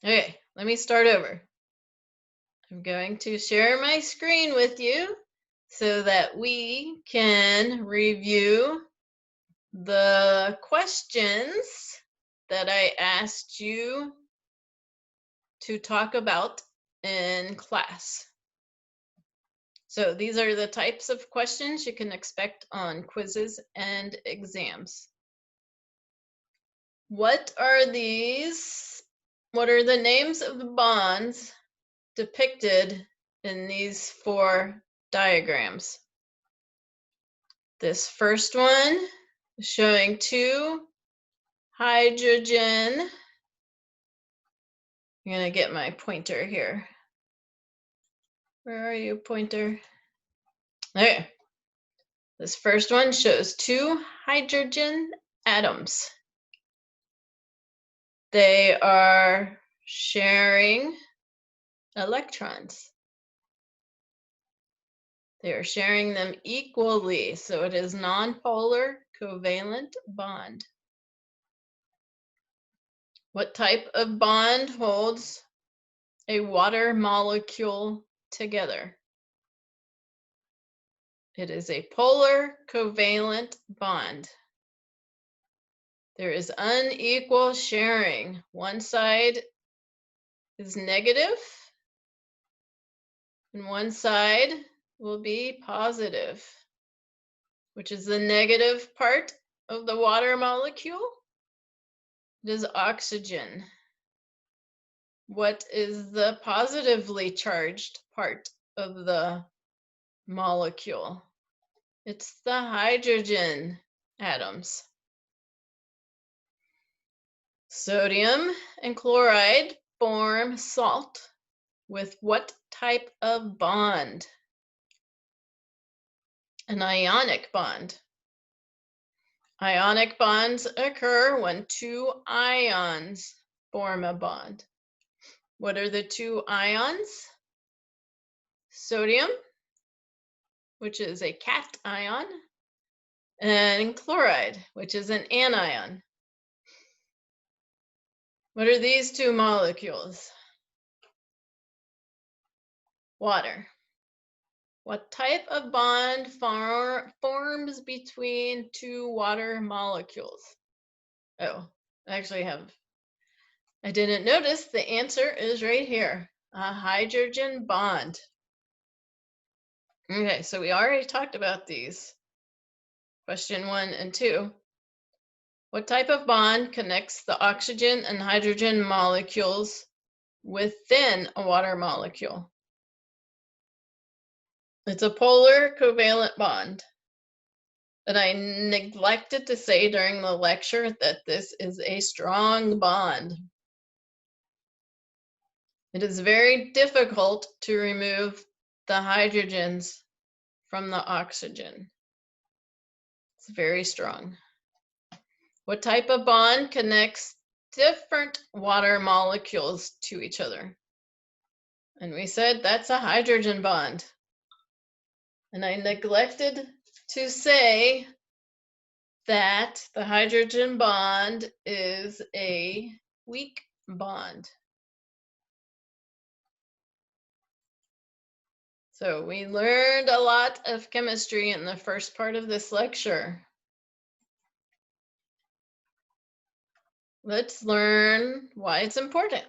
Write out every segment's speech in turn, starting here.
Okay, let me start over. I'm going to share my screen with you so that we can review the questions that I asked you to talk about in class. So these are the types of questions you can expect on quizzes and exams. What are these? What are the names of the bonds depicted in these 4 diagrams? This first one is showing 2 hydrogen. I'm going to get my pointer here. Where are you, pointer? There. This first one shows 2 hydrogen atoms. They are sharing electrons. They are sharing them equally, so it is nonpolar covalent bond. What type of bond holds a water molecule together? It is a polar covalent bond. There is unequal sharing. One side is negative, and one side will be positive. Which is the negative part of the water molecule? It is oxygen. What is the positively charged part of the molecule? It's the hydrogen atoms. Sodium and chloride form salt with what type of bond? An ionic bond. Ionic bonds occur when 2 ions form a bond. What are the 2 ions? Sodium, which is a cation, and chloride, which is an anion. What are these 2 molecules? Water. What type of bond forms between 2 water molecules? Oh, I didn't notice the answer is right here, a hydrogen bond. Okay, so we already talked about these. Question 1 and 2. What type of bond connects the oxygen and hydrogen molecules within a water molecule? It's a polar covalent bond. And I neglected to say during the lecture that this is a strong bond. It is very difficult to remove the hydrogens from the oxygen. It's very strong. What type of bond connects different water molecules to each other? And we said that's a hydrogen bond. And I neglected to say that the hydrogen bond is a weak bond. So we learned a lot of chemistry in the first part of this lecture. Let's learn why it's important.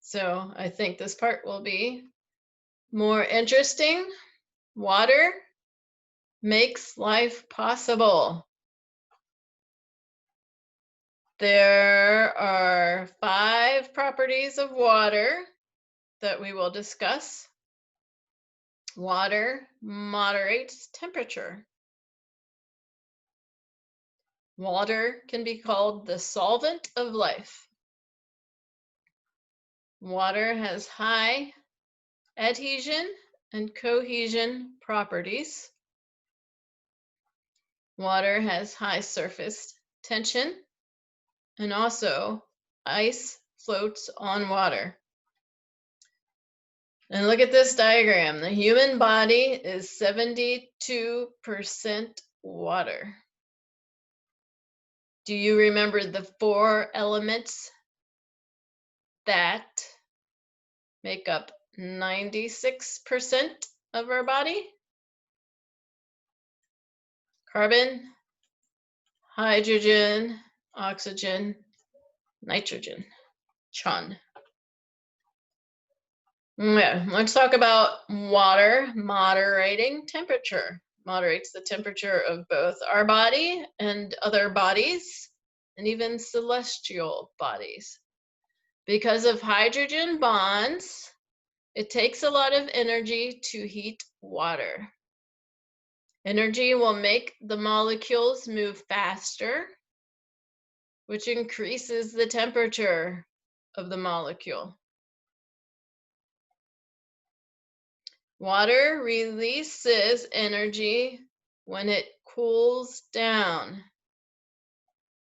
So I think this part will be more interesting. Water makes life possible. There are 5 properties of water that we will discuss. Water moderates temperature. Water can be called the solvent of life. Water has high adhesion and cohesion properties. Water has high surface tension, and also ice floats on water. And look at this diagram. The human body is 72% water. Do you remember the 4 elements that make up 96% of our body. Carbon, hydrogen, oxygen, nitrogen, chun. Yeah, let's talk about water moderating temperature. Moderates the temperature of both our body and other bodies, and even celestial bodies. Because of hydrogen bonds, it takes a lot of energy to heat water. Energy will make the molecules move faster, which increases the temperature of the molecule. Water releases energy when it cools down.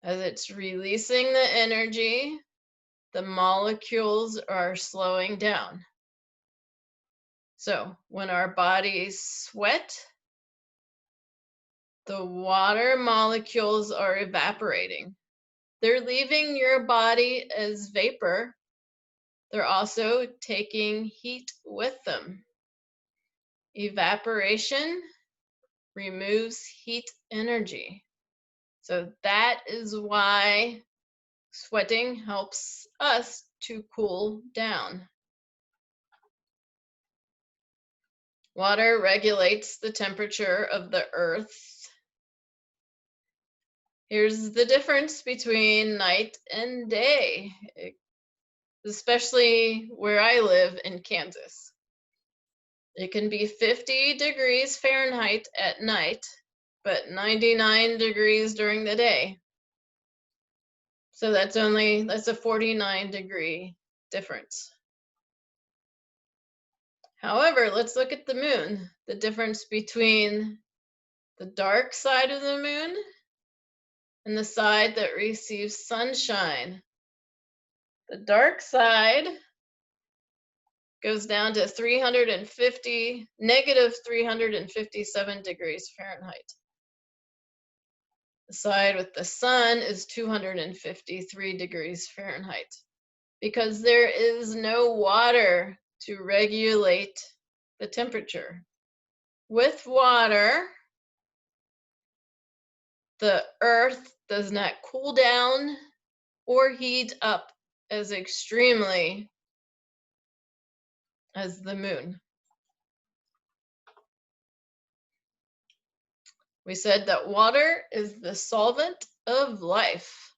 As it's releasing the energy, the molecules are slowing down. So when our bodies sweat, the water molecules are evaporating. They're leaving your body as vapor. They're also taking heat with them. Evaporation removes heat energy. So that is why sweating helps us to cool down. Water regulates the temperature of the earth. Here's the difference between night and day, especially where I live in Kansas. It can be 50 degrees Fahrenheit at night, but 99 degrees during the day. So that's a 49-degree difference. However, let's look at the moon, the difference between the dark side of the moon and the side that receives sunshine. The dark side goes down to negative 357 degrees Fahrenheit. The side with the sun is 253 degrees Fahrenheit because there is no water to regulate the temperature. With water, the earth does not cool down or heat up as extremely as the moon. We said that water is the solvent of life.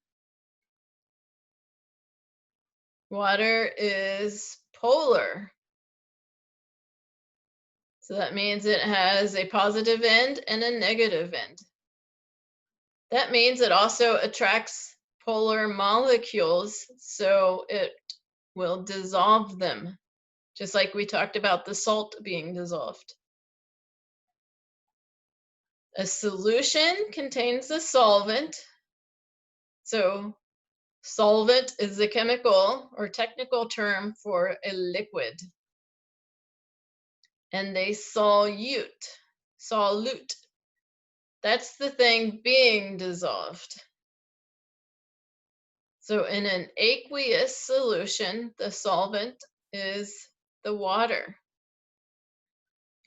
Water is polar. So that means it has a positive end and a negative end. That means it also attracts polar molecules, so it will dissolve them, just like we talked about the salt being dissolved. A solution contains a solvent. So solvent is the chemical or technical term for a liquid. And a solute, that's the thing being dissolved. So in an aqueous solution, the solvent is the water.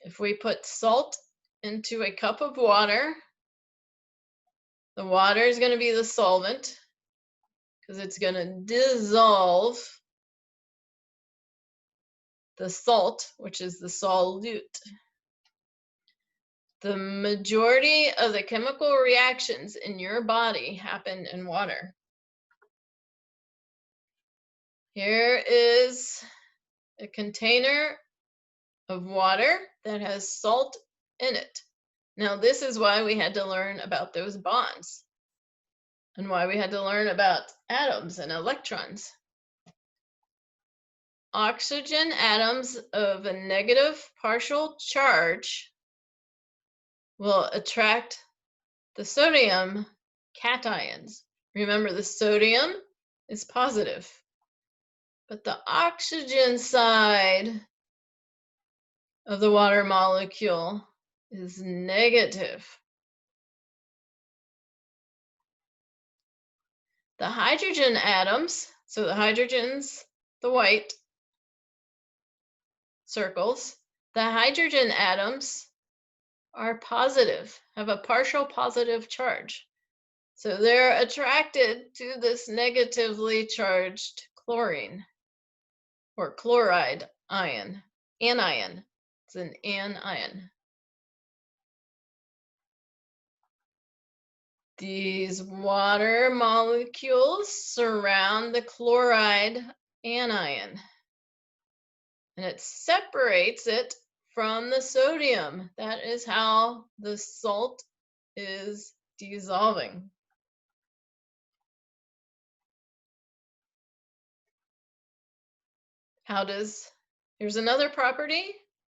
If we put salt into a cup of water, the water is going to be the solvent because it's going to dissolve the salt, which is the solute. The majority of the chemical reactions in your body happen in water. Here is a container of water that has salt in it. Now, this is why we had to learn about those bonds and why we had to learn about atoms and electrons. Oxygen atoms of a negative partial charge will attract the sodium cations. Remember, the sodium is positive, but the oxygen side of the water molecule is negative. The hydrogen atoms, so the hydrogens the white circles, the hydrogen atoms are positive, have a partial positive charge. So they're attracted to this negatively charged chlorine or chloride ion, anion. It's an anion. These water molecules surround the chloride anion, and it separates it from the sodium. That is how the salt is dissolving. Here's another property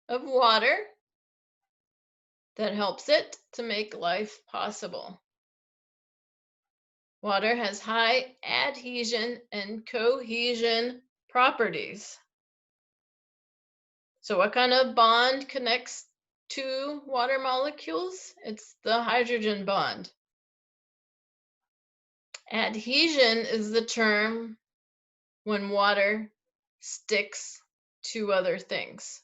of water that helps it to make life possible. Water has high adhesion and cohesion properties. So what kind of bond connects two water molecules? It's the hydrogen bond. Adhesion is the term when water sticks to other things.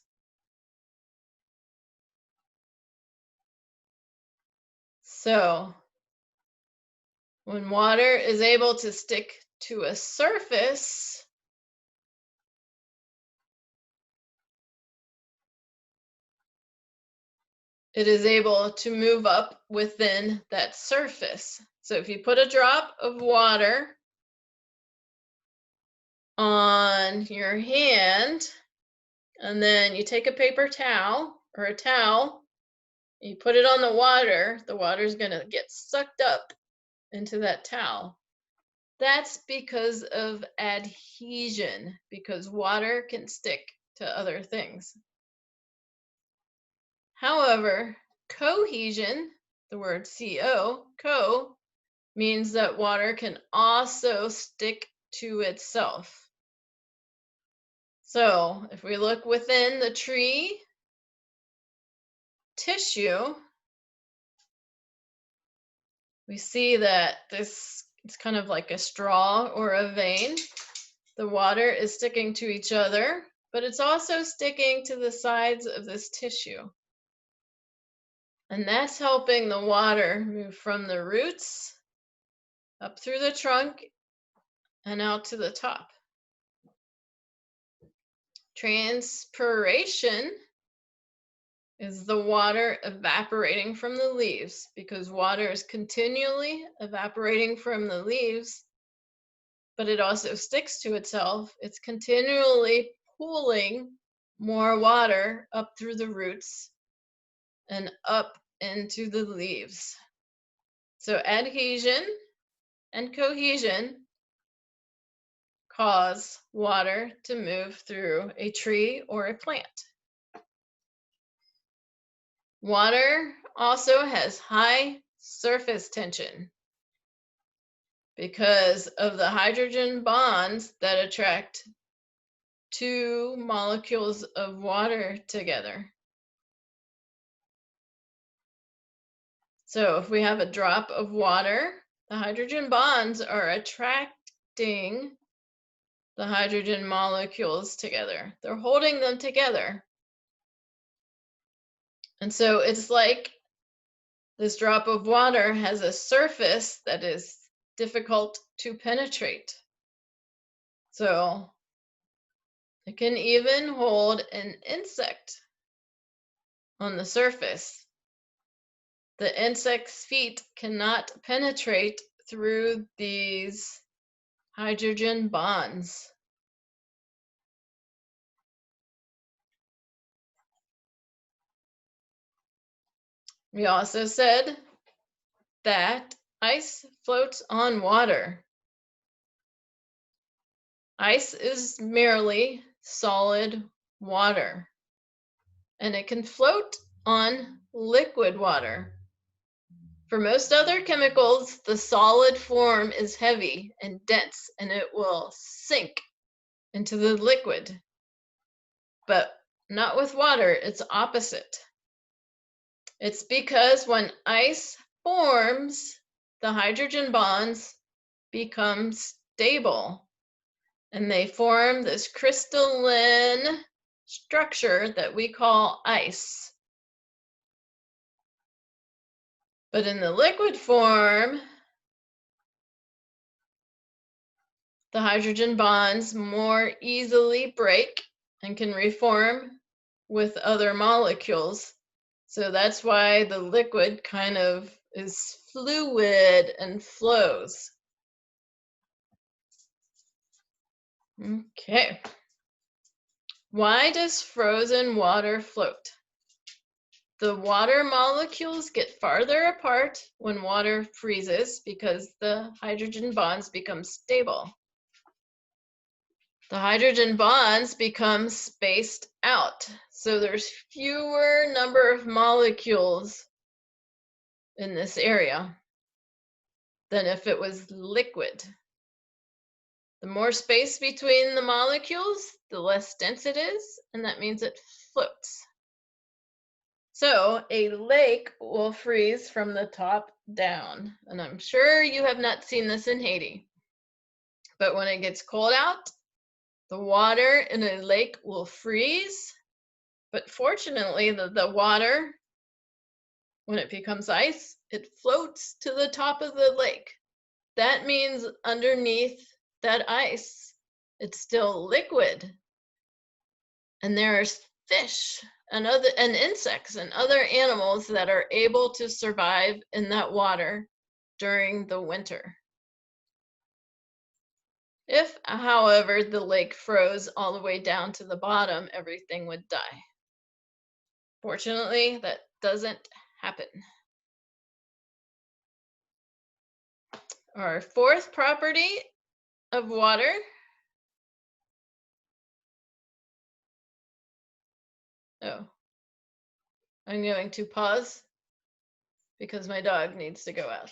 So when water is able to stick to a surface, it is able to move up within that surface. So if you put a drop of water on your hand, and then you take a paper towel or a towel, you put it on the water is going to get sucked up into that towel. That's because of adhesion, because water can stick to other things. However, cohesion, the word co, means that water can also stick to itself. So if we look within the tree tissue, we see that it's kind of like a straw or a vein. The water is sticking to each other, but it's also sticking to the sides of this tissue. And that's helping the water move from the roots up through the trunk and out to the top. Transpiration is the water evaporating from the leaves, because water is continually evaporating from the leaves, but it also sticks to itself. It's continually pulling more water up through the roots and up into the leaves. So adhesion and cohesion cause water to move through a tree or a plant. Water also has high surface tension because of the hydrogen bonds that attract two molecules of water together. So if we have a drop of water, the hydrogen bonds are attracting the hydrogen molecules together. They're holding them together. And so it's like this drop of water has a surface that is difficult to penetrate. So it can even hold an insect on the surface. The insect's feet cannot penetrate through these hydrogen bonds. We also said that ice floats on water. Ice is merely solid water, and it can float on liquid water. For most other chemicals, the solid form is heavy and dense, and it will sink into the liquid. But not with water, it's opposite. It's because when ice forms, the hydrogen bonds become stable. And they form this crystalline structure that we call ice. But in the liquid form, the hydrogen bonds more easily break and can reform with other molecules. So that's why the liquid kind of is fluid and flows. Okay. Why does frozen water float? The water molecules get farther apart when water freezes because the hydrogen bonds become stable. The hydrogen bonds become spaced out, so there's fewer number of molecules in this area than if it was liquid. The more space between the molecules, the less dense it is, and that means it floats. So a lake will freeze from the top down, and I'm sure you have not seen this in Haiti. But when it gets cold out, the water in a lake will freeze, but fortunately the water, when it becomes ice, it floats to the top of the lake. That means underneath that ice, it's still liquid. And there's fish and insects and other animals that are able to survive in that water during the winter. If, however, the lake froze all the way down to the bottom, everything would die. Fortunately, that doesn't happen. Our fourth property of water I'm going to pause because my dog needs to go out.